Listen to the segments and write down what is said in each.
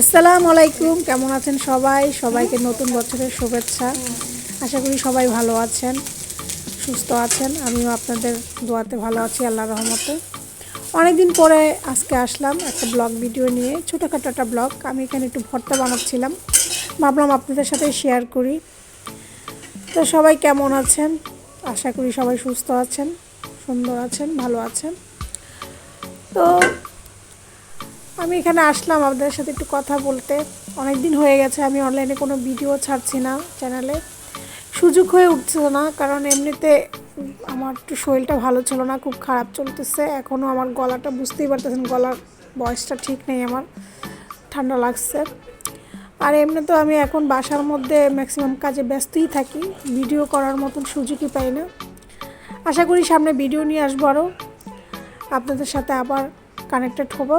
আসসালামু আলাইকুম, কেমন আছেন সবাই? সবাইকে নতুন বছরের শুভেচ্ছা। আশা করি সবাই ভালো আছেন, সুস্থ আছেন। আমিও আপনাদের দোয়াতে ভালো আছি, আল্লাহর রহমতে। অনেক দিন পরে আজকে আসলাম একটা ব্লগ ভিডিও নিয়ে, ছোটোখাটো একটা ব্লগ। আমি এখানে একটু ভর্তা বানাচ্ছিলাম, ভাবলাম আপনাদের সাথে শেয়ার করি। তো সবাই কেমন আছেন? আশা করি সবাই সুস্থ আছেন, সুন্দর আছেন, ভালো আছেন। তো আমি এখানে আসলাম আপনাদের সাথে একটু কথা বলতে। অনেক দিন হয়ে গেছে আমি অনলাইনে কোনো ভিডিও ছাড়ছি না চ্যানেলে, সুযোগ হয়ে উঠছে না। কারণ এমনিতে আমার একটু শরীরটা ভালো ছিল না, খুব খারাপ চলতেছে। এখনও আমার গলাটা বুঝতেই পারতেছেন, গলার ভয়েসটা ঠিক নেই, আমার ঠান্ডা লাগছে। আর এমনিতেও আমি এখন বাসার মধ্যে ম্যাক্সিমাম কাজে ব্যস্তই থাকি, ভিডিও করার মতন সুযোগই পাই না। আশা করি সামনে ভিডিও নিয়ে আসবো, আরও আপনাদের সাথে আবার কানেক্টেড হব।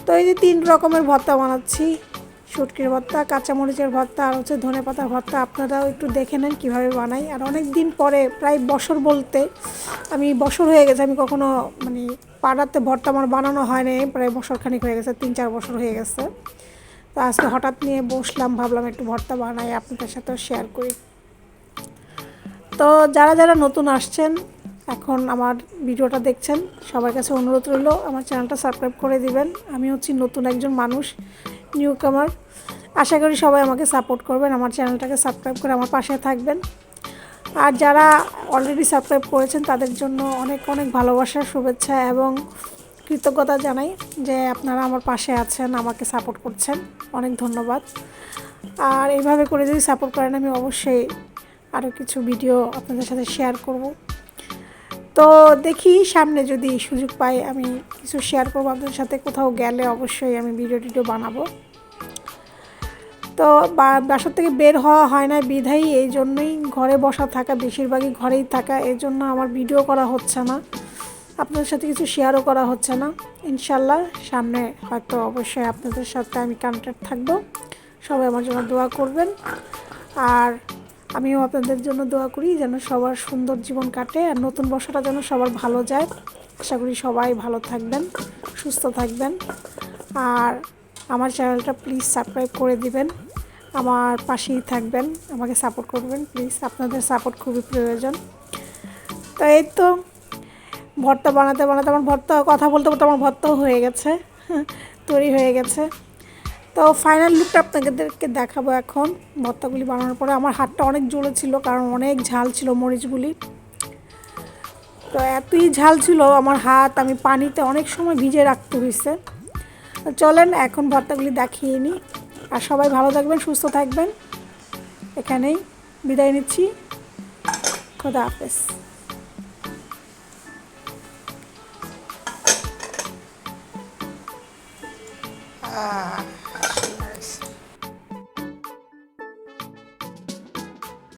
তো এই যে 3 রকমের ভর্তা বানাচ্ছি, শুটকির ভর্তা, কাঁচামরিচের ভর্তা, আর হচ্ছে ধনেপাতার ভর্তা। আপনারাও একটু দেখে নেন কীভাবে বানাই। আর অনেক দিন পরে, প্রায় বছর বলতে আমি বছর হয়ে গেছে, আমি কখনো পাড়াতে ভর্তা আমার বানানো হয় নাই, প্রায় বছরখানিক হয়ে গেছে, 3-4 বছর হয়ে গেছে। তো আজকে হঠাৎ নিয়ে বসলাম, ভাবলাম একটু ভর্তা বানাই, আপনাদের সাথেও শেয়ার করি। তো যারা যারা নতুন আসছেন, এখন আমার ভিডিওটা দেখছেন, সবার কাছে অনুরোধ রইল আমার চ্যানেলটা সাবস্ক্রাইব করে দিবেন। আমি হচ্ছি নতুন একজন মানুষ, নিউ কামার। আশা করি সবাই আমাকে সাপোর্ট করবেন, আমার চ্যানেলটাকে সাবস্ক্রাইব করে আমার পাশে থাকবেন। আর যারা অলরেডি সাবস্ক্রাইব করেছেন তাদের জন্য অনেক অনেক ভালোবাসার শুভেচ্ছা এবং কৃতজ্ঞতা জানাই যে আপনারা আমার পাশে আছেন, আমাকে সাপোর্ট করছেন। অনেক ধন্যবাদ। আর এইভাবে করে যদি সাপোর্ট করেন, আমি অবশ্যই আরও কিছু ভিডিও আপনাদের সাথে শেয়ার করব। তো দেখি সামনে যদি সুযোগ পাই, আমি কিছু শেয়ার করবো আপনাদের সাথে। কোথাও গেলে অবশ্যই আমি ভিডিও বানাবো। তো বাসার থেকে বের হওয়া হয় না বিধায়ী, এই জন্যই ঘরে বসা থাকা, বেশিরভাগই ঘরেই থাকা, এই জন্য আমার ভিডিও করা হচ্ছে না, আপনাদের সাথে কিছু শেয়ারও করা হচ্ছে না। ইনশাল্লাহ সামনে হয়তো অবশ্যই আপনাদের সাথে আমি কানেক্টেড থাকবো। সবাই আমার জন্য দোয়া করবেন, আর আমিও আপনাদের জন্য দোয়া করি যেন সবার সুন্দর জীবন কাটে, আর নতুন বর্ষটা যেন সবার ভালো যায়। আশা করি সবাই ভালো থাকবেন, সুস্থ থাকবেন। আর আমার চ্যানেলটা প্লিজ সাবস্ক্রাইব করে দিবেন, আমার পাশেই থাকবেন, আমাকে সাপোর্ট করবেন প্লিজ। আপনাদের সাপোর্ট খুবই প্রয়োজন। তো এই তো ভর্তা বানাতে বানাতে আমার কথা বলতে বলতে আমার ভর্তাও হয়ে গেছে, তৈরি হয়ে গেছে। তো ফাইনাল লুকটা আপনাদেরকে দেখাবো এখন। ভর্তাগুলি বানানোর পরে আমার হাতটা অনেক জ্বলেছিল, কারণ অনেক ঝাল ছিল মরিচগুলি। তো এতই ঝাল ছিল আমার হাত, আমি পানিতে অনেক সময় ভিজে রাখতে হয়েছে। তো চলেন এখন ভর্তাগুলি দেখিয়ে নিই। আর সবাই ভালো থাকবেন, সুস্থ থাকবেন। এখানেই বিদায় নিচ্ছি, খোদা হাফেজ।